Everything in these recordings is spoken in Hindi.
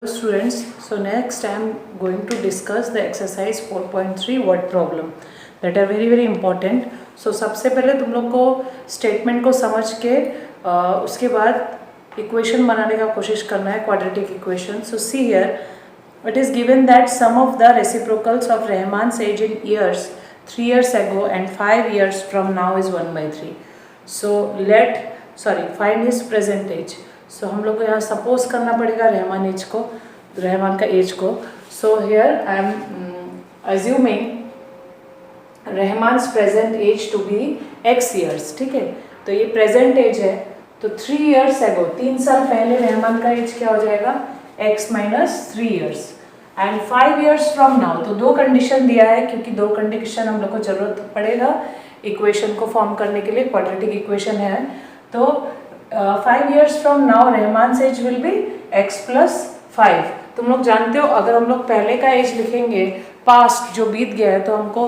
Students, so next I am going to discuss the exercise 4.3 word problem that are very important. So सबसे पहले तुम लोग को स्टेटमेंट को समझ के उसके बाद इक्वेशन बनाने का कोशिश करना है, quadratic equation. So see here, it is given that sum of the reciprocals of Rahman's age in years 3 years ago and 5 years from now is 1/3. So find his present age. सो हम लोग को यहाँ सपोज करना पड़ेगा रहमान का एज को. So here I am assuming Rahman's present age to be x years. ठीक है, तो ये प्रेजेंट एज है. तो 3 years ago, 3 साल पहले रहमान का एज क्या हो जाएगा, x minus 3 years. And 5 years from now. तो दो कंडीशन दिया है, क्योंकि दो कंडीशन हम लोग को जरूरत पड़ेगा इक्वेशन को फॉर्म करने के लिए. क्वाड्रेटिक इक्वेशन है. तो 5 years from now Rahman age will be x plus 5. तुम लोग जानते हो, अगर हम लोग पहले का एज लिखेंगे, पास्ट जो बीत गया है, तो हमको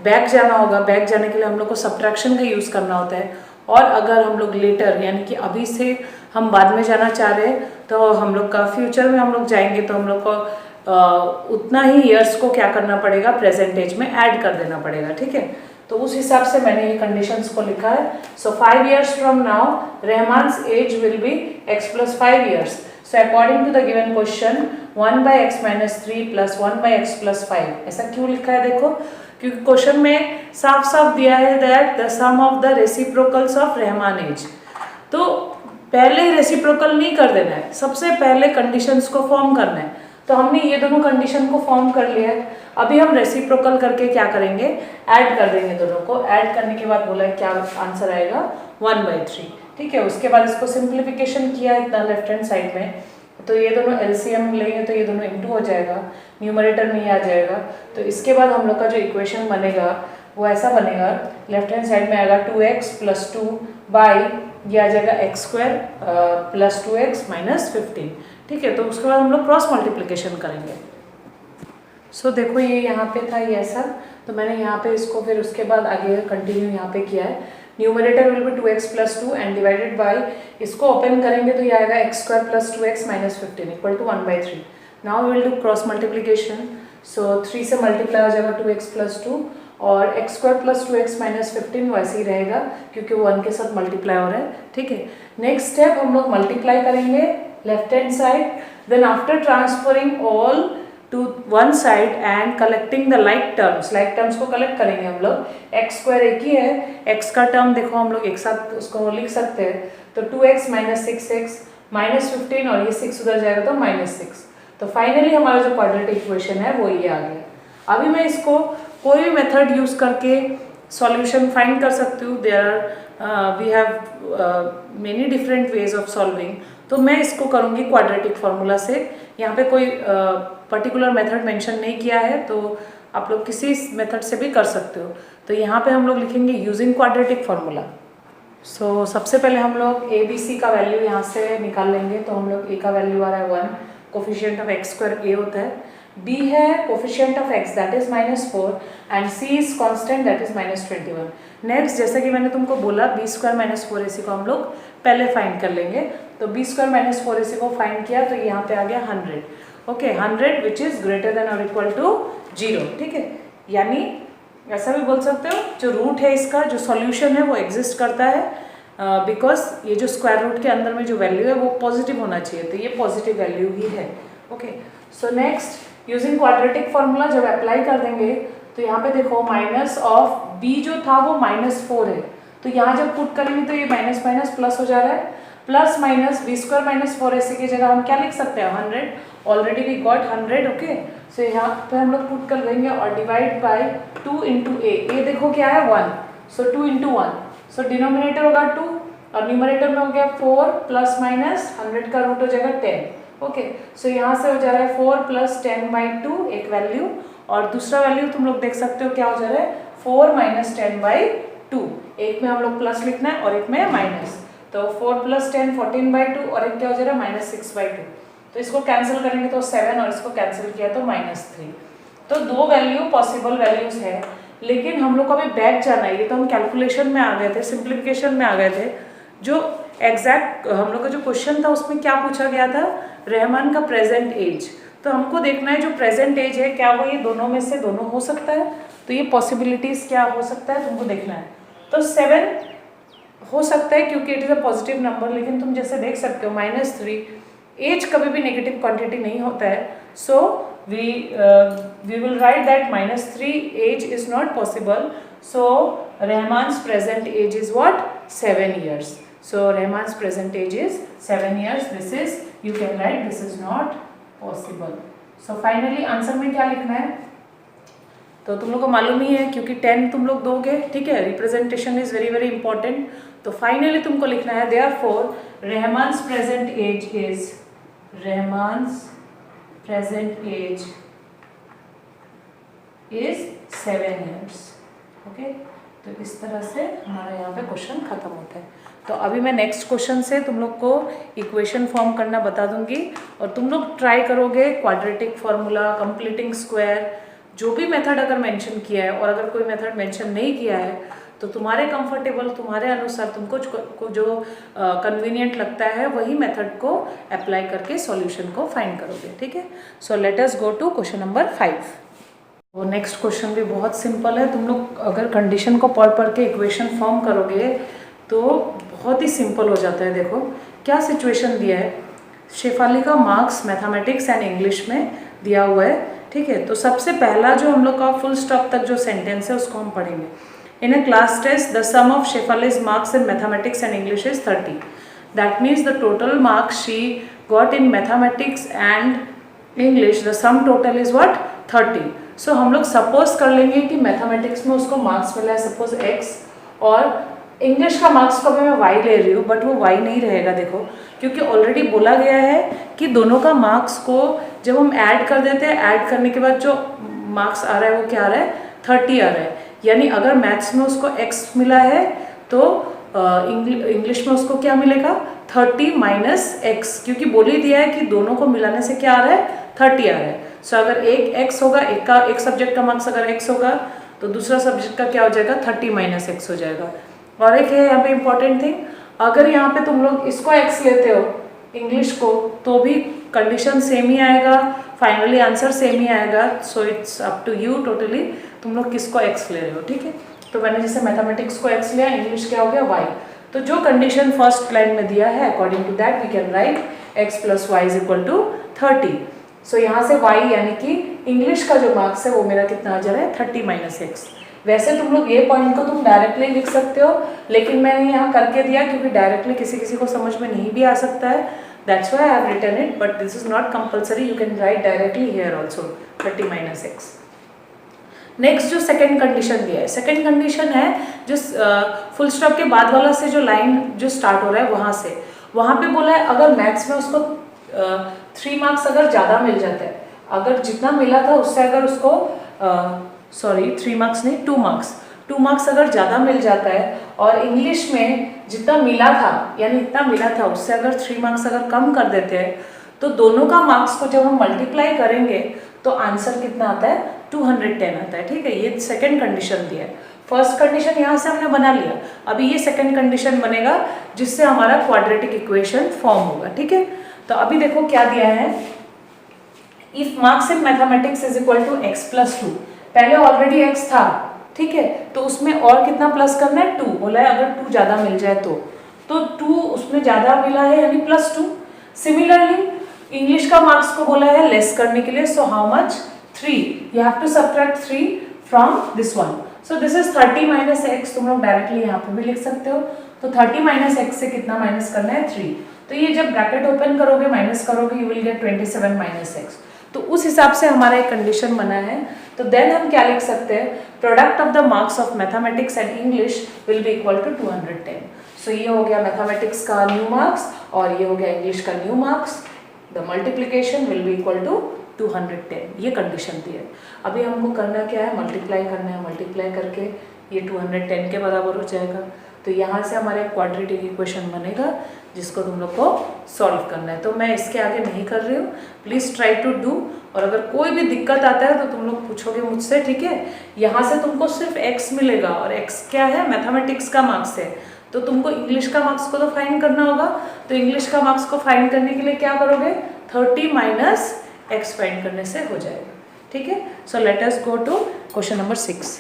बैक जाना होगा. बैक जाने के लिए हम लोग को सब्ट्रैक्शन का यूज़ करना होता है. और अगर हम लोग लेटर यानी कि अभी से हम बाद में जाना चाह रहे हैं, तो हम लोग का फ्यूचर में हम लोग जाएंगे, तो हम लोग को उतना ही ईयर्स को क्या करना पड़ेगा, प्रेजेंट एज में ऐड कर देना पड़ेगा. ठीक है, तो उस हिसाब से मैंने ये कंडीशंस को लिखा है. So 5 years from now Rahman's age will be x plus 5 years. So according to the given question 1/x minus 3 plus 1/x plus 5. ऐसा क्यों लिखा है, देखो, क्योंकि क्वेश्चन में साफ साफ दिया है that the sum of the reciprocals of Rahman age. तो पहले ही रेसिप्रोकल नहीं कर देना है, सबसे पहले कंडीशंस को फॉर्म करना है. तो हमने ये दोनों कंडीशन को फॉर्म कर लिया है. अभी हम रेसिप्रोकल करके क्या करेंगे, ऐड कर देंगे दोनों को. ऐड करने के बाद बोला है क्या आंसर आएगा, 1/3. ठीक है, उसके बाद इसको सिंप्लीफिकेशन किया इतना लेफ्ट हैंड साइड में. तो ये दोनों एलसीएम लेंगे तो ये दोनों इंटू हो जाएगा, न्यूमरेटर में ही आ जाएगा. तो इसके बाद हम लोग का जो इक्वेशन बनेगा वो ऐसा बनेगा, लेफ्ट हैंड साइड में आएगा 2x plus 2 बाई ये आ जाएगा x² plus 2x minus 15. ठीक है, तो उसके बाद हम लोग क्रॉस मल्टीप्लिकेशन करेंगे. सो देखो ये यहाँ पे था, ये ऐसा, तो मैंने यहाँ पे इसको फिर उसके बाद आगे कंटिन्यू यहाँ पे किया है. Numerator will be 2x plus 2 and divided by, इसको ओपन करेंगे तो ये आएगा x² plus 2x minus 15 equal to 1/3. Now we will do cross multiplication. So 3 से मल्टीप्लाई हो जाएगा 2x plus 2 और x² plus 2x minus 15 वैसे ही रहेगा क्योंकि 1 के साथ मल्टीप्लाई हो रहा है. ठीक है, नेक्स्ट स्टेप हम लोग मल्टीप्लाई करेंगे left hand side. Then after transferring all to one side and collecting the like terms को कलेक्ट करेंगे हम लोग. x² एक ही है, x का टर्म देखो हम लोग एक साथ उसको लिख सकते हैं. तो 2x minus 6x minus 15 और ये 6 उधर जाएगा तो -6. तो फाइनली हमारा जो क्वाड्रेटिक इक्वेशन है वो ये आ गया. अभी मैं इसको कोई भी मेथड यूज करके सॉल्यूशन फाइंड कर सकती हूँ. We have many different ways of solving. तो मैं इसको करूँगी क्वाड्रेटिक फार्मूला से. यहाँ पे कोई पर्टिकुलर मेथड मेंशन नहीं किया है, तो आप लोग किसी मेथड से भी कर सकते हो. तो यहाँ पे हम लोग लिखेंगे यूजिंग क्वाड्रेटिक फार्मूला. सो सबसे पहले हम लोग ए बी सी का वैल्यू यहाँ से निकाल लेंगे. तो हम लोग ए का वैल्यू आ रहा है 1, कोफिशिएंट ऑफ x² ए होता है. b है coefficient of x that is -4 and c is constant that is -21. Next, जैसे कि मैंने तुमको बोला, b² - 4ac को हम लोग पहले फाइंड कर लेंगे. तो b² - 4ac को फाइंड किया तो यहाँ पे आ गया 100. Okay, 100 which is greater than और इक्वल टू 0. ठीक है, यानी ऐसा भी बोल सकते हो जो रूट है इसका, जो सॉल्यूशन है वो एग्जिस्ट करता है बिकॉज ये जो स्क्वायर रूट के अंदर में जो वैल्यू है वो पॉजिटिव होना चाहिए. तो ये पॉजिटिव वैल्यू ही है. Okay, so next using quadratic formula जब अप्लाई कर देंगे तो यहाँ पे देखो माइनस ऑफ b जो था वो -4 है. तो यहाँ जब पुट करेंगे तो ये माइनस माइनस प्लस हो जा रहा है. प्लस माइनस b² - 4ac की जगह हम क्या लिख सकते हैं, 100. Already we got 100. Okay, so यहाँ पे हम लोग पुट कर देंगे और divide by 2 into a. a देखो क्या है 1, सो 2 into 1. सो डिनोमिनेटर होगा 2 और न्यूमरेटर में हो गया 4 प्लस माइनस 100 का रूट हो जाएगा 10. ओके, सो यहाँ से हो जा रहा है 4 + 10/2 एक वैल्यू, और दूसरा वैल्यू तुम लोग देख सकते हो क्या हो जा रहा है, 4 - 10/2. एक में हम लोग प्लस लिखना है और एक में माइनस. तो 4 + 10 14/2 और एक क्या हो जा रहा है -6/2. तो इसको कैंसिल करेंगे तो 7 और इसको कैंसिल किया तो -3. तो दो वैल्यू पॉसिबल वैल्यूज है, लेकिन हम लोग को अभी बैक जाना है. ये तो हम कैलकुलेशन में आ गए थे, सिंप्लीफिकेशन में आ गए थे. जो एग्जैक्ट हम लोग का जो क्वेश्चन था उसमें क्या पूछा गया था, रहमान का प्रेजेंट एज, तो हमको देखना है जो प्रेजेंट एज है क्या वो ये दोनों में से दोनों हो सकता है, तो ये पॉसिबिलिटीज़ क्या हो सकता है तुमको देखना है। तो 7 हो सकता है क्योंकि it is a positive number, लेकिन तुम जैसे देख सकते हो -3 एज कभी भी नेगेटिव क्वांटिटी नहीं होता है, सो we will write that -3 age is not possible, so Rahman's present age is what, 7 years. So Rahman's present age is 7 years. This is, you can write, this is not possible. So finally answer में क्या लिखना है, तो तुम लोग को मालूम ही है क्योंकि 10 तुम लोग दोगे, ठीक है, representation is very very important. तो फाइनली तुमको लिखना है therefore Rahman's present age is, Rahman's present age is 7 years। Okay, तो इस तरह से हमारा यहाँ पे क्वेश्चन खत्म होता है। तो अभी मैं नेक्स्ट क्वेश्चन से तुम लोग को इक्वेशन फॉर्म करना बता दूंगी और तुम लोग ट्राई करोगे क्वाड्रेटिक फार्मूला, कंप्लीटिंग स्क्वायर, जो भी मेथड अगर मेंशन किया है, और अगर कोई मेथड मेंशन नहीं किया है तो तुम्हारे कंफर्टेबल, तुम्हारे अनुसार तुमको जो कन्वीनियंट लगता है वही मेथड को अप्लाई करके सॉल्यूशन को फाइंड करोगे, ठीक है। So let us go to question number 5। वो नेक्स्ट क्वेश्चन भी बहुत सिंपल है, तुम लोग अगर कंडीशन को पढ़ के इक्वेशन फॉर्म करोगे तो बहुत ही सिंपल हो जाता है। देखो क्या सिचुएशन दिया है, शेफाली का मार्क्स मैथमेटिक्स एंड इंग्लिश में दिया हुआ है, ठीक है। तो सबसे पहला जो हम लोग का फुल स्टॉप तक जो सेंटेंस है उसको हम पढ़ेंगे। In a class test the sum of Shefali's marks in mathematics and English is 30, that means the total marks she got in mathematics and English, the sum total is what, 30। So हम लोग सपोज कर लेंगे कि मैथमेटिक्स में उसको मार्क्स मिला है सपोज x, और इंग्लिश का मार्क्स को भी मैं y ले रही हूँ, बट वो y नहीं रहेगा, देखो, क्योंकि ऑलरेडी बोला गया है कि दोनों का मार्क्स को जब हम ऐड कर देते हैं, ऐड करने के बाद जो मार्क्स आ रहा है वो क्या आ रहा है, 30 आ रहा है। यानी अगर मैथ्स में उसको x मिला है तो इंग्लिश में उसको क्या मिलेगा, 30 माइनस x, क्योंकि बोल ही दिया है कि दोनों को मिलाने से क्या आ रहा है, 30 आ रहा है। सो अगर एक x होगा, एक सब्जेक्ट का मार्क्स अगर x होगा तो दूसरा सब्जेक्ट का क्या हो जाएगा, 30 माइनस x हो जाएगा। और एक है यहाँ पे इम्पॉर्टेंट थिंग, अगर यहाँ पे तुम लोग इसको x लेते हो इंग्लिश को तो भी कंडीशन सेम ही आएगा, फाइनली आंसर सेम ही आएगा। So it's up to you totally, तुम लोग किसको x ले रहे हो, ठीक है। तो मैंने जैसे मैथमेटिक्स को x लिया, इंग्लिश क्या हो गया y। तो जो कंडीशन फर्स्ट लाइन में दिया है according to that we can write x plus y is equal to 30। So यहाँ से y यानी कि इंग्लिश का जो मार्क्स है वो मेरा कितना आ जा रहा है, 30 माइनस x। वैसे तुम लोग ये पॉइंट को तुम डायरेक्टली लिख सकते हो, लेकिन मैंने यहाँ करके दिया क्योंकि डायरेक्टली किसी को समझ में नहीं भी आ सकता है, that's why I have written it, but this is not compulsory, you can write directly here also 30 minus x। Next जो सेकंड कंडीशन दिया है, सेकंड कंडीशन है जो फुल स्टॉप के बाद वाला से जो लाइन जो स्टार्ट हो रहा है वहाँ पे बोला है अगर मैथ्स में उसको 3 मार्क्स अगर ज़्यादा मिल जाता है, अगर जितना मिला था उससे अगर उसको 3 मार्क्स नहीं 2 मार्क्स अगर ज़्यादा मिल जाता है, और इंग्लिश में जितना मिला था यानी इतना मिला था उससे अगर 3 मार्क्स अगर कम कर देते हैं, तो दोनों का मार्क्स को जब हम मल्टीप्लाई करेंगे तो आंसर कितना आता है, 210 आता है, ठीक है। ये सेकंड कंडीशन दिया है। फर्स्ट कंडीशन यहाँ से हमने बना लिया, अभी ये सेकंड कंडीशन बनेगा जिससे हमारा क्वाड्रेटिक इक्वेशन फॉर्म होगा, ठीक है। तो अभी देखो क्या दिया है, if marks in mathematics is equal to x plus 2, पहले ऑलरेडी x था, ठीक है, तो उसमें और कितना प्लस करना है, 2 बोला है, अगर 2 ज़्यादा मिल जाए तो 2 उसमें ज़्यादा मिला है यानी प्लस 2। सिमिलरली इंग्लिश का मार्क्स को बोला है लेस करने के लिए, so how much, 3, you have to subtract 3 from this one, so this is 30 minus x, तुम लोग डायरेक्टली यहाँ पे भी लिख सकते हो। तो 30 माइनस x से कितना माइनस करना है, 3, तो ये जब ब्रैकेट ओपन करोगे माइनस करोगे you will get 27 minus x। तो उस हिसाब से हमारा एक कंडीशन बना है। तो देन हम क्या लिख सकते हैं, product of the marks of mathematics and English will be equal to 210। सो ये हो गया मैथमेटिक्स का न्यू मार्क्स और ये हो गया इंग्लिश का new marks, the multiplication will be equal to 210, ये कंडीशन दी है। अभी हमको करना क्या है, मल्टीप्लाई करना है, मल्टीप्लाई करके ये 210 के बराबर हो जाएगा। तो यहाँ से हमारे क्वाड्रेटिक इक्वेशन बनेगा जिसको तुम लोग को सॉल्व करना है। तो मैं इसके आगे नहीं कर रही हूँ, प्लीज़ ट्राई टू डू, और अगर कोई भी दिक्कत आता है तो तुम लोग पूछोगे मुझसे, ठीक है। यहाँ से तुमको सिर्फ x मिलेगा और x क्या है, मैथमेटिक्स का मार्क्स है, तो तुमको इंग्लिश का मार्क्स को तो फाइंड करना होगा। तो इंग्लिश का मार्क्स को फाइंड करने के लिए क्या करोगे, 30 माइनस एक्स फाइंड करने से हो जाएगा, ठीक है। So let us go to question number 6।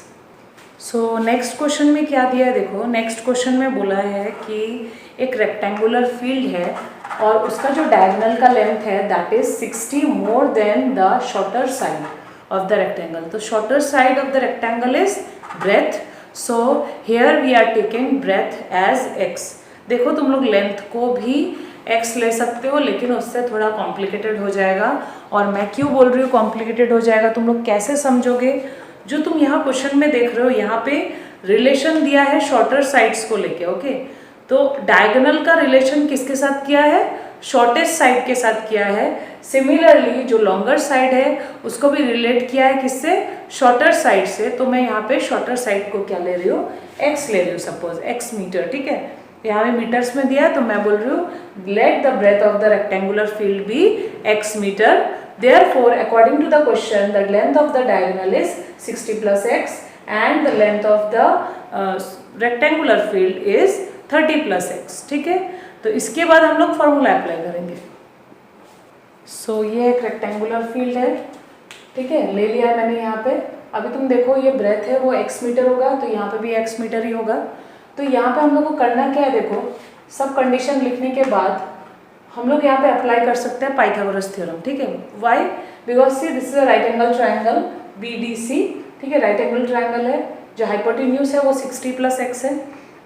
So next question में क्या दिया है, देखो नेक्स्ट क्वेश्चन में बोला है कि एक रेक्टेंगुलर फील्ड है और उसका जो डायगोनल का लेंथ है that is 60 more than the shorter side of the rectangle. तो shorter side of the rectangle is breadth, so here we are taking breadth as X. देखो तुम लोग लेंथ को भी x ले सकते हो, लेकिन उससे थोड़ा कॉम्प्लिकेटेड हो जाएगा। और मैं क्यों बोल रही हूँ कॉम्प्लिकेटेड हो जाएगा, तुम लोग कैसे समझोगे, जो तुम यहाँ क्वेश्चन में देख रहे हो यहाँ पे रिलेशन दिया है शॉर्टर साइड्स को लेके, ओके। तो डायगोनल का रिलेशन किसके साथ किया है, शॉर्टेस्ट साइड के साथ किया है। सिमिलरली जो लॉन्गर साइड है उसको भी रिलेट किया है किससे, शॉर्टर साइड से। तो मैं यहाँ पे शॉर्टर साइड को क्या ले रही हूँ, x ले रही हूँ, सपोज x मीटर, ठीक है। यहाँ में मीटर्स में दिया है तो मैं बोल रही हूँ let the breadth of the rectangular field be x metre. Therefore, according to the question, the length of the diagonal is 60 plus x and the length of the rectangular field is 30 plus x, ठीक है। तो इसके बाद हम लोग फॉर्मूला अप्लाई करेंगे। सो ये एक रेक्टेंगुलर फील्ड है, ठीक है, ले लिया है मैंने यहाँ पे। अभी तुम देखो ये ब्रेथ है वो x मीटर होगा, तो यहाँ पे भी x मीटर ही होगा। तो यहाँ पे हम लोग को करना क्या है, देखो सब कंडीशन लिखने के बाद हम लोग यहाँ पे अप्लाई कर सकते हैं पाइथागोरस थ्योरम, ठीक है। Why, because see this is a right angle triangle BDC, ठीक है, राइट एंगल ट्राइंगल है। जो हाइपोटेन्यूज है वो 60 प्लस x है।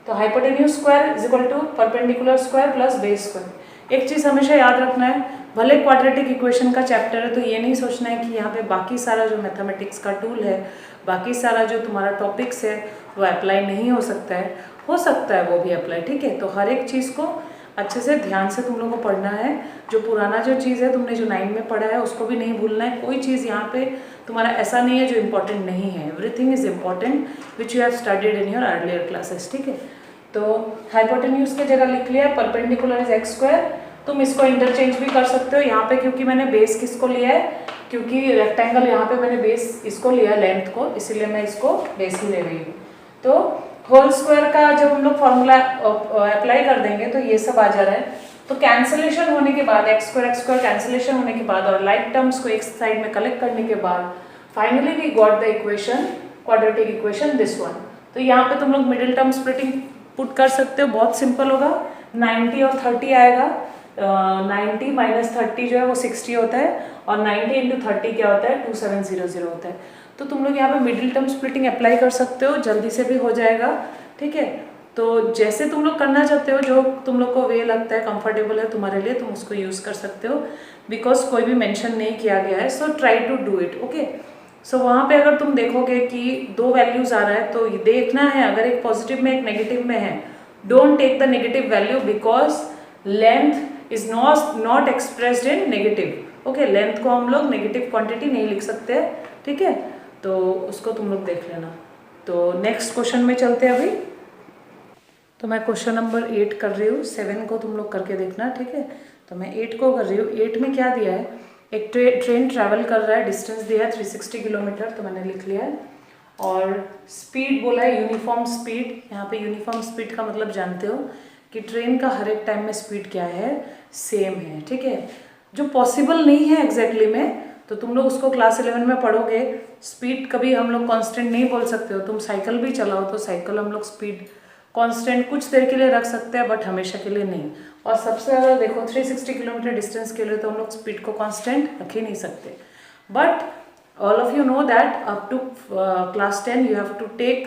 तो hypotenuse square is equal to perpendicular square plus base square. एक चीज़ हमेशा याद रखना है, भले क्वाड्रेटिक इक्वेशन का चैप्टर है तो ये नहीं सोचना है कि यहाँ पे बाकी सारा जो मैथमेटिक्स का टूल है, बाकी सारा जो तुम्हारा टॉपिक्स है वो अप्लाई नहीं हो सकता है, हो सकता है वो भी अप्लाई, ठीक है। तो हर एक चीज़ को अच्छे से ध्यान से तुम लोग को पढ़ना है। जो पुराना जो चीज़ है तुमने जो 9 में पढ़ा है उसको भी नहीं भूलना है। कोई चीज़ यहाँ पे तुम्हारा ऐसा नहीं है जो इम्पोर्टेंट नहीं है, everything is important which you have studied in your earlier classes, ठीक है। तो हाइपोटेन्यूज की जगह लिख लिया है परपेंडिकुलर इज x स्क्वायर। तुम इसको इंटरचेंज भी कर सकते हो यहाँ पे, क्योंकि मैंने बेस किसको लिया है, क्योंकि रेक्टेंगल यहाँ पे मैंने बेस इसको लिया है लेंथ को, इसीलिए मैं इसको बेस ही ले रही हूँ। तो होल स्क्वायर का जब हम लोग फॉर्मूला अप्लाई कर देंगे तो ये सब आ जा रहा है। तो कैंसिलेशन होने के बाद x स्क्वायर कैंसिलेशन होने के बाद और लाइक टर्म्स को एक साइड में कलेक्ट करने के बाद finally we got the equation, quadratic equation this one. तो यहाँ पे तुम लोग मिडिल टर्म स्प्लिटिंग पुट कर सकते हो, बहुत सिंपल होगा। 90 और 30 आएगा, 90 माइनस 30 जो है वो 60 होता है और 90 इंटू 30 क्या होता है 2700 होता है। तो तुम लोग यहाँ पे मिडिल टर्म स्प्लिटिंग अप्लाई कर सकते हो, जल्दी से भी हो जाएगा, ठीक है। तो जैसे तुम लोग करना चाहते हो, जो तुम लोग को वे लगता है कंफर्टेबल है तुम्हारे लिए, तुम उसको यूज़ कर सकते हो, बिकॉज कोई भी मेंशन नहीं किया गया है। So try to do it, okay. So वहाँ पे अगर तुम देखोगे कि 2 वैल्यूज आ रहा है तो देखना है, अगर एक पॉजिटिव में एक नेगेटिव में है, don't take the negative value because length is not expressed in negative, okay. Length को हम लोग नेगेटिव क्वांटिटी नहीं लिख सकते, ठीक है। तो उसको तुम लोग देख लेना। तो नेक्स्ट क्वेश्चन में चलते हैं अभी। तो मैं क्वेश्चन नंबर 8 कर रही हूँ, 7 को तुम लोग करके देखना, ठीक है। तो मैं 8 को कर रही हूँ। 8 में क्या दिया है, एक ट्रेन ट्रैवल कर रहा है, डिस्टेंस दिया है 360 किलोमीटर, तो मैंने लिख लिया है। और स्पीड बोला है यूनिफॉर्म स्पीड। यहाँ पे यूनिफॉर्म स्पीड का मतलब जानते हो कि ट्रेन का हर एक टाइम में स्पीड क्या है, सेम है, ठीक है। जो पॉसिबल नहीं है एग्जैक्टली में, तो तुम लोग उसको क्लास 11 में पढ़ोगे। स्पीड कभी हम लोग कांस्टेंट नहीं बोल सकते हो। तुम साइकिल भी चलाओ तो साइकिल हम लोग स्पीड कांस्टेंट कुछ देर के लिए रख सकते हैं, बट हमेशा के लिए नहीं। और सबसे ज़्यादा देखो 360 किलोमीटर डिस्टेंस के लिए तो हम लोग स्पीड को कांस्टेंट रख ही नहीं सकते। But all of you know that up to class 10 you have to take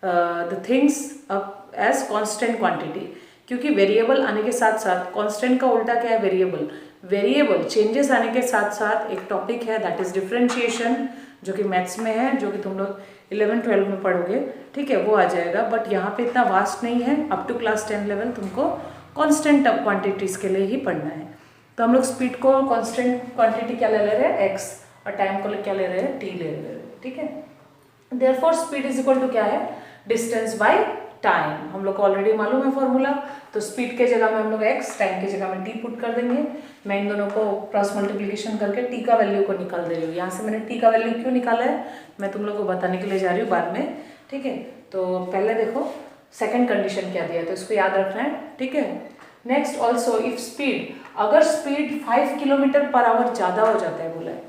the things up as constant quantity, क्योंकि वेरिएबल आने के साथ साथ, कांस्टेंट का उल्टा क्या है वेरिएबल, वेरिएबल चेंजेस आने के साथ साथ एक टॉपिक है दैट इज डिफरेंशिएशन, जो कि मैथ्स में है, जो कि तुम लोग 11-12 में पढ़ोगे, ठीक है, वो आ जाएगा। बट यहाँ पे इतना वास्ट नहीं है, अप टू क्लास 10 लेवल तुमको कांस्टेंट क्वांटिटीज के लिए ही पढ़ना है। तो हम लोग स्पीड को कांस्टेंट क्वांटिटी क्या ले रहे हैं, x, और टाइम को क्या ले रहे हैं, t ले रहे हैं, ठीक है। Therefore speed is equal to क्या है, डिस्टेंस बाय टाइम। हम लोग को ऑलरेडी मालूम है फॉर्मूला। तो स्पीड के जगह में हम लोग x, टाइम की जगह में t पुट कर देंगे। मैं इन दोनों को क्रॉस मल्टीप्लिकेशन करके t का वैल्यू को निकाल दे रही हूँ। यहाँ से मैंने t का वैल्यू क्यों निकाला है मैं तुम लोग को बताने के लिए जा रही हूँ बाद में, ठीक है। तो पहले देखो सेकंड कंडीशन क्या दिया है, तो इसको याद रखना है, ठीक है। नेक्स्ट ऑल्सो इफ स्पीड, अगर स्पीड 5 किलोमीटर पर आवर ज़्यादा हो जाता है, बोला है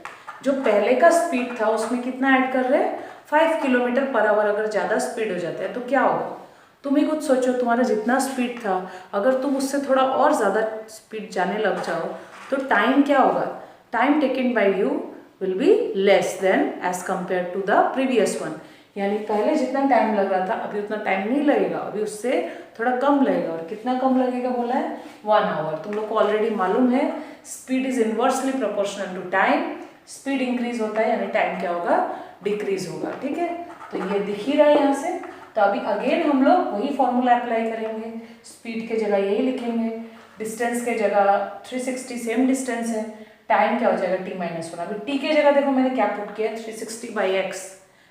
जो पहले का स्पीड था उसमें कितना ऐड कर रहे हैं, 5 किलोमीटर पर आवर अगर ज़्यादा स्पीड हो जाता है तो क्या होगा। तुम ही कुछ सोचो, तुम्हारा जितना स्पीड था अगर तुम उससे थोड़ा और ज़्यादा स्पीड जाने लग जाओ तो टाइम क्या होगा, time taken by you will be less than as compare to the previous one. यानी पहले जितना टाइम लग रहा था अभी उतना टाइम नहीं लगेगा, अभी उससे थोड़ा कम लगेगा। और कितना कम लगेगा बोला है, 1 आवर। तुम लोग को ऑलरेडी मालूम है speed is inversely proportional to time, speed increase होता है यानी टाइम क्या होगा, डिक्रीज होगा। ठीक है, तो ये दिख ही रहा है यहाँ से। तो अभी अगेन हम लोग वही फॉर्मूला अप्लाई करेंगे, स्पीड के जगह यही लिखेंगे, डिस्टेंस के जगह 360 सेम डिस्टेंस है, टाइम क्या हो जाएगा t-1। अभी t के जगह देखो मैंने क्या पुट किया, 360/x।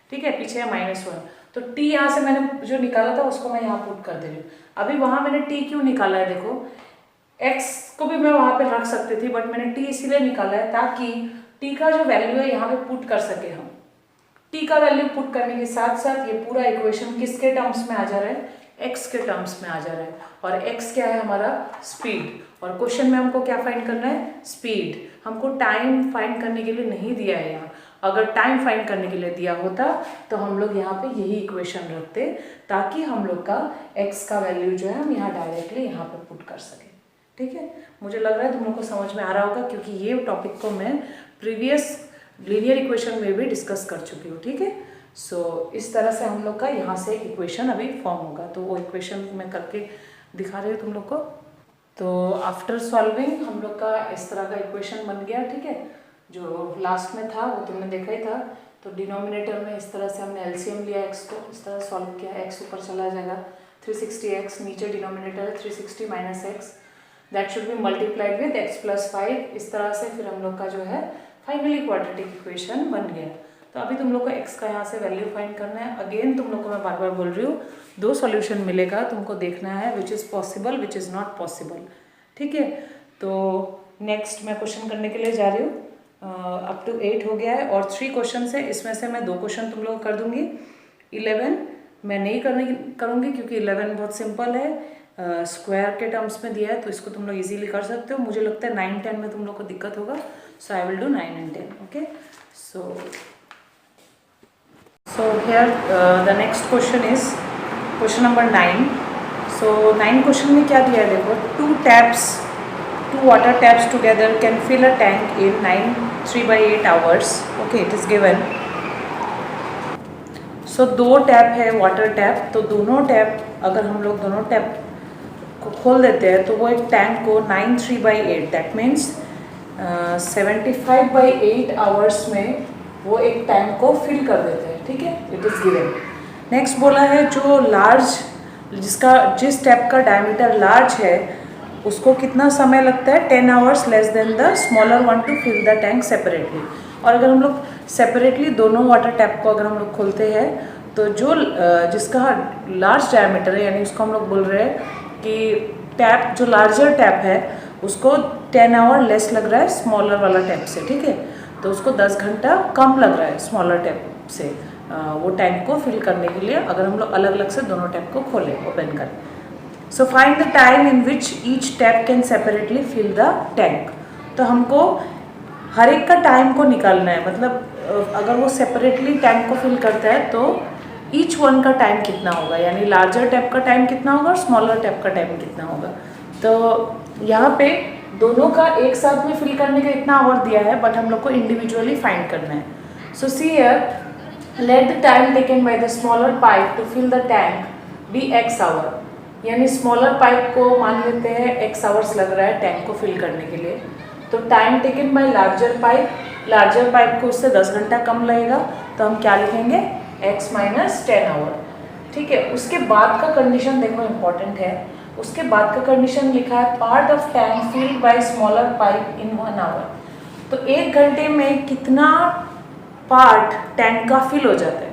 ठीक है, पीछे है -1, तो t यहाँ से मैंने जो निकाला था उसको मैं यहाँ पुट कर दे रही हूँ। अभी वहाँ मैंने t क्यों निकाला है, देखो x को भी मैं वहाँ पे रख सकती थी बट मैंने t इसीलिए निकाला है ताकि t का जो वैल्यू है यहाँ पे पुट कर सके हम। t का वैल्यू पुट करने के साथ साथ ये पूरा इक्वेशन किसके टर्म्स में आ जा रहा है, x के टर्म्स में आ जा रहा है। और x क्या है हमारा, स्पीड। और क्वेश्चन में हमको क्या फाइंड करना है, स्पीड। हमको टाइम फाइंड करने के लिए नहीं दिया है यहाँ, अगर टाइम फाइंड करने के लिए दिया होता तो हम लोग यहाँ पे यही इक्वेशन रखते ताकि हम लोग का x का वैल्यू जो है हम यहाँ डायरेक्टली यहाँ पे पुट कर सकें। ठीक है, मुझे लग रहा है तुम लोग को समझ में आ रहा होगा क्योंकि ये टॉपिक को मैं प्रीवियस लीनियर इक्वेशन में भी डिस्कस कर चुकी हूँ। ठीक है, सो इस तरह से हम लोग का यहाँ से इक्वेशन अभी फॉर्म होगा, तो वो इक्वेशन मैं करके दिखा रही हूँ तुम लोग को। तो आफ्टर सॉल्विंग हम लोग का इस तरह का इक्वेशन बन गया। ठीक है, जो लास्ट में था वो तुमने देखा ही था। तो डिनोमिनेटर में इस तरह से हमने एलसीएम लिया, x को इस तरह सॉल्व किया, x ऊपर चला जाएगा 360x, नीचे डिनोमिनेटर है 360 minus x, that should be multiplied with x plus 5। इस तरह से फिर हम लोग का जो है फाइनली क्वाड्रेटिक इक्वेशन बन गया। तो अभी तुम लोग को x का यहाँ से वैल्यू फाइंड करना है। अगेन तुम लोग को मैं बार बार बोल रही हूँ, 2 सॉल्यूशन मिलेगा, तुमको देखना है which is possible which is not possible. ठीक है, तो नेक्स्ट मैं क्वेश्चन करने के लिए जा रही हूँ। अप टू 8 हो गया है और 3 क्वेश्चन है, इसमें से मैं 2 क्वेश्चन तुम लोग कर दूंगी। 11 मैं नहीं करूँगी क्योंकि 11 बहुत सिंपल है, स्क्वायर के टर्म्स में दिया है तो इसको तुम लोग इजीली कर सकते हो। मुझे लगता है 9, 10 में तुम लोग को दिक्कत होगा, so I will do 9 and 10। Okay, so here the next question is question number 9। so 9 question में क्या दिया है देखो, 2 water taps together can fill a tank in 3/8 hours। okay, it is given। so 2 tap है वाटर टैप, तो दोनों टैप अगर हम लोग दोनों टैप को खोल देते हैं तो वो एक टैंक को 3/8 दैट मीन्स 75/8 आवर्स में वो एक टैंक को फिल कर देते हैं। ठीक है, इट इज़ गिवन। नेक्स्ट बोला है जो लार्ज जिस टैप का डायमीटर लार्ज है उसको कितना समय लगता है, 10 hours less than the smaller one to fill the tank separately. और अगर हम लोग सेपरेटली दोनों वाटर टैप को अगर हम लोग खोलते हैं तो जो जिसका लार्ज डायमीटर है यानी उसको हम लोग बोल रहे हैं कि टैप जो लार्जर टैप है उसको 10 आवर लेस लग रहा है स्मॉलर वाला टैप से। ठीक है, तो उसको 10 घंटा कम लग रहा है स्मॉलर टैप से वो टैंक को फिल करने के लिए, अगर हम लोग अलग अलग से दोनों टैप को खोलें ओपन करें। So find the time in which each tap can separately fill the tank. तो हमको हर एक का टाइम को निकालना है, मतलब अगर वो सेपरेटली टैंक को फिल करता है तो ईच वन का टाइम कितना होगा, यानी लार्जर टैप का टाइम कितना होगा और स्मॉलर टैप का टाइम कितना होगा। तो यहाँ पे दोनों का एक साथ में फिल करने का इतना आवर दिया है बट हम लोग को इंडिविजुअली फाइंड करना है। So see here, let the time taken by the smaller pipe to fill the tank be x hour, यानी स्मॉलर पाइप को मान लेते हैं x आवर्स लग रहा है टैंक को फिल करने के लिए। तो time taken bye larger pipe को उससे 10 घंटा कम लगेगा, तो हम क्या लिखेंगे x माइनस 10 आवर। ठीक है, उसके बाद का कंडीशन देखो इम्पॉर्टेंट है, उसके बाद का कंडीशन लिखा है part of tank filled by smaller pipe in 1 hour. तो 1 घंटे में कितना पार्ट टैंक का फिल हो जाता है।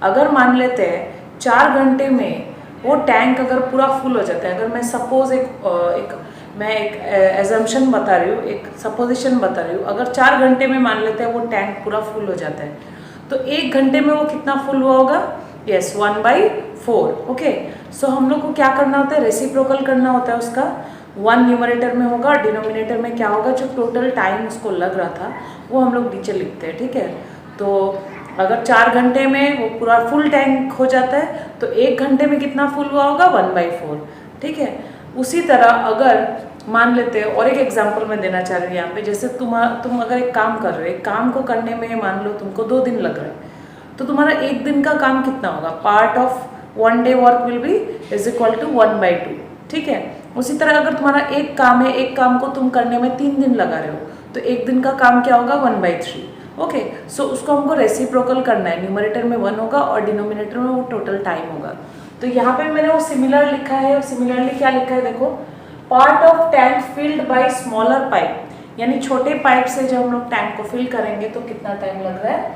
अगर मान लेते हैं 4 घंटे में वो टैंक अगर पूरा फुल हो जाता है, अगर मैं सपोज मैं एक एजम्पशन बता रही हूँ, एक सपोजिशन बता रही हूँ, अगर 4 घंटे में मान लेते हैं वो टैंक पूरा फुल हो जाता है तो 1 घंटे में वो कितना फुल हुआ होगा, यस 1/4। ओके, सो हम लोग को क्या करना होता है, रेसिप्रोकल करना होता है उसका। 1 न्यूमरेटर में होगा और डिनोमिनेटर में क्या होगा, जो टोटल टाइम उसको लग रहा था वो हम लोग नीचे लिखते हैं, ठीक है। तो अगर 4 घंटे में वो पूरा फुल टैंक हो जाता है तो 1 घंटे में कितना फुल हुआ होगा, 1/4, ठीक है। उसी तरह अगर मान लेते हैं, और एक एग्जांपल मैं देना चाह रही हूँ यहाँ पे, जैसे तुम अगर एक काम कर रहे हो, एक काम को करने में मान लो तुमको 2 दिन लग रहे हैं, तो तुम्हारा 1 दिन का काम कितना होगा, part of 1 day work will be is equal to 1/2, ठीक है। उसी तरह अगर तुम्हारा एक काम है, एक काम को तुम करने में 3 दिन लगा रहे हो, तो 1 दिन का काम क्या होगा, 1/3, ओके। सो उसको हमको रेसिप्रोकल करना है, न्यूमरेटर में 1 होगा और डिनोमिनेटर में वो टोटल टाइम होगा। तो यहाँ पे मैंने वो सिमिलर लिखा है, और सिमिलरली क्या लिखा है देखो, part of tank filled by smaller pipe, यानी छोटे पाइप से जब हम लोग टैंक को फिल करेंगे तो कितना टाइम लग रहा है,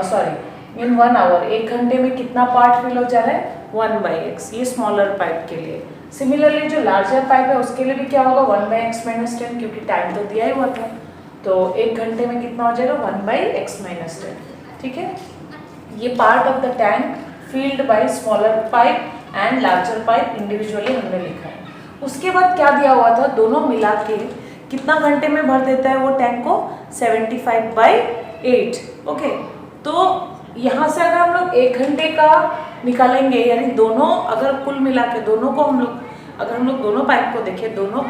सॉरी इन 1 आवर, 1 घंटे में कितना पार्ट फिल हो जा रहा है, 1/x, ये स्मॉलर पाइप के लिए। सिमिलरली जो लार्जर पाइप है उसके लिए भी क्या होगा, 1/x - 10, क्योंकि टाइम तो दिया ही हुआ था, तो 1 घंटे में कितना हो जाएगा, 1/x - 10, ठीक है। ये part of the tank filled by smaller pipe and larger pipe individually हमने लिखा है। उसके बाद क्या दिया हुआ था, दोनों मिला के कितना घंटे में भर देता है वो टैंक को, 75/8, ओके। तो यहाँ से अगर हम लोग 1 घंटे का निकालेंगे, यानी दोनों अगर कुल मिला के दोनों को हम लोग, अगर हम लोग दोनों पाइप को देखें, दोनों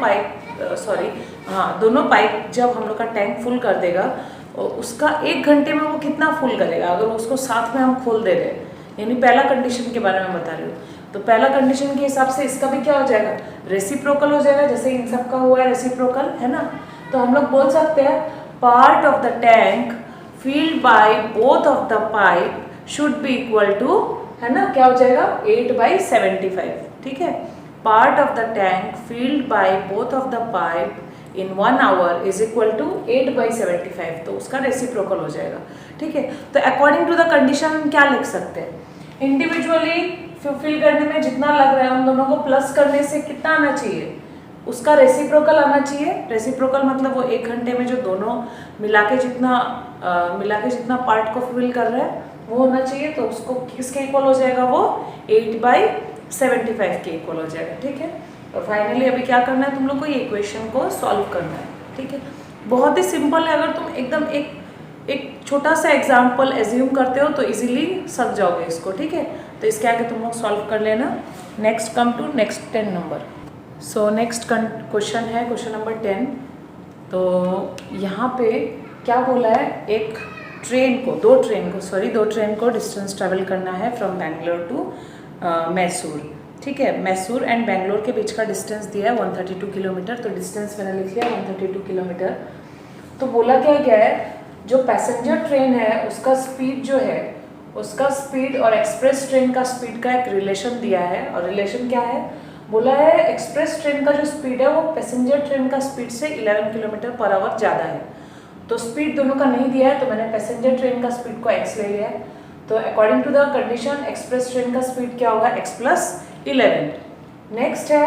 पाइप जब हम लोग का टैंक फुल कर देगा, उसका 1 घंटे में वो कितना फुल करेगा, अगर उसको साथ में हम खोल दे रहे हैं, यानी पहला कंडीशन के बारे में बता रही हूँ, तो पहला कंडीशन के हिसाब से इसका भी क्या हो जाएगा, रेसिप्रोकल हो जाएगा, जैसे इन सब का हुआ है रेसिप्रोकल, है ना। तो हम लोग बोल सकते हैं part of the tank filled by both of the pipe should be equal to, है ना, क्या हो जाएगा, 8/75, ठीक है। Part of the tank filled by both of the pipe in 1 hour is equal to 8/75, तो उसका रेसिप्रोकल हो जाएगा, ठीक है। तो अकॉर्डिंग टू द कंडीशन हम क्या लिख सकते हैं, इंडिविजुअली फिल करने में जितना लग रहा है उन दोनों को प्लस करने से कितना आना चाहिए, उसका रेसिप्रोकल आना चाहिए। रेसिप्रोकल मतलब वो 1 घंटे में जो दोनों मिला के जितना पार्ट को फिल कर रहा है वो होना चाहिए, तो उसको किसके इक्वल हो जाएगा, वो 8/75 के इक्वल हो जाएगा, ठीक है। और फाइनली अभी क्या करना है तुम लोग को, ये इक्वेशन को सॉल्व करना है, ठीक है। बहुत ही सिंपल है, अगर तुम एकदम एक छोटा सा एग्जाम्पल एज्यूम करते हो तो इजीली समझ जाओगे इसको, ठीक है। तो इसके आगे तुम लोग सॉल्व कर लेना। Next come to next 10 number. So next question है क्वेश्चन नंबर 10। तो यहाँ पे क्या बोला है, दो ट्रेन को डिस्टेंस ट्रेवल करना है फ्रॉम बैंगलोर टू मैसूर, ठीक है। मैसूर एंड बैंगलोर के बीच का डिस्टेंस दिया है 132 किलोमीटर, तो डिस्टेंस मैंने लिख लिया 132 किलोमीटर। तो बोला क्या गया है, जो पैसेंजर ट्रेन है उसका स्पीड जो है, उसका स्पीड और एक्सप्रेस ट्रेन का स्पीड का एक रिलेशन दिया है। और रिलेशन क्या है, बोला है एक्सप्रेस ट्रेन का जो स्पीड है वो पैसेंजर ट्रेन का स्पीड से 11 किलोमीटर पर आवर ज़्यादा है। तो स्पीड दोनों का नहीं दिया है, तो मैंने पैसेंजर ट्रेन का स्पीड को x ले लिया है। तो according to the condition express train का स्पीड क्या होगा, x+11। नेक्स्ट है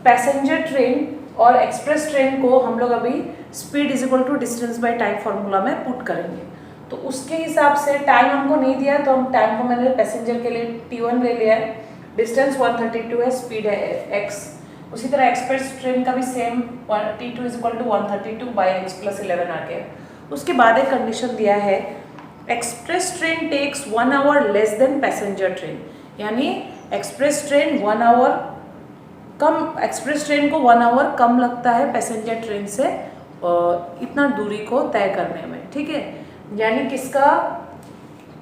पैसेंजर ट्रेन और एक्सप्रेस ट्रेन को हम लोग अभी speed is equal to distance by time formula में पुट करेंगे। तो उसके हिसाब से टाइम हमको नहीं दिया है, तो हम टाइम को मैंने पैसेंजर के लिए t1 ले लिया है, डिस्टेंस 132 है, स्पीड है x। उसी तरह एक्सप्रेस ट्रेन का भी same t2 is equal to 132/x+11 आ गया। उसके बाद एक कंडीशन दिया है, express train takes 1 hour less than passenger train, यानी एक्सप्रेस ट्रेन 1 आवर को 1 आवर कम लगता है पैसेंजर ट्रेन से इतना दूरी को तय करने में, ठीक है। यानी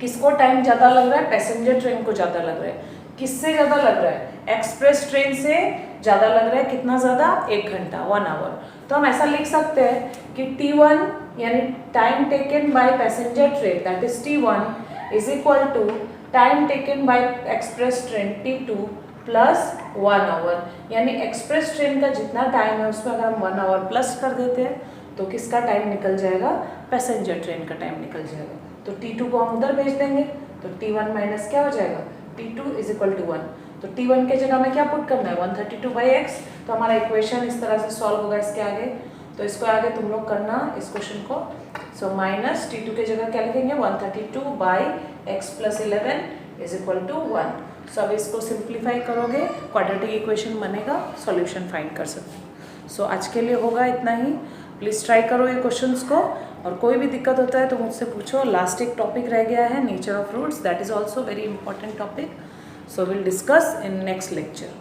किसको टाइम ज़्यादा लग रहा है, पैसेंजर ट्रेन को ज़्यादा लग रहा है। किससे ज़्यादा लग रहा है, एक्सप्रेस ट्रेन से ज़्यादा लग रहा है, कितना ज़्यादा, 1 घंटा, 1 आवर। तो हम ऐसा लिख सकते हैं कि T1 यानी time taken by passenger train, that is T1 is equal to time taken by express train T2 plus 1 hour. यानी एक्सप्रेस ट्रेन का जितना टाइम है उसमें अगर हम 1 आवर प्लस कर देते हैं तो किसका टाइम निकल जाएगा, पैसेंजर ट्रेन का टाइम निकल जाएगा। तो T2 को हम उधर भेज देंगे, तो T1 माइनस क्या हो जाएगा, T2 इज इक्वल टू 1। तो T1 के जगह में क्या पुट करना है, 132/x। तो हमारा इक्वेशन इस तरह से सॉल्व होगा इसके आगे। तो इसको आगे तुम लोग करना इस क्वेश्चन को। सो माइनस T2 के जगह क्या लिखेंगे, 132/x+11 इज इक्वल टू 1। सो अब इसको सिंप्लीफाई करोगे, क्वाड्रेटिक इक्वेशन बनेगा, सॉल्यूशन फाइंड कर सकते हो। सो आज के लिए होगा इतना ही। प्लीज़ ट्राई करो ये क्वेश्चंस को, और कोई भी दिक्कत होता है तो मुझसे पूछो। लास्ट एक टॉपिक रह गया है nature of roots, that is also very important topic, so will discuss in next lecture.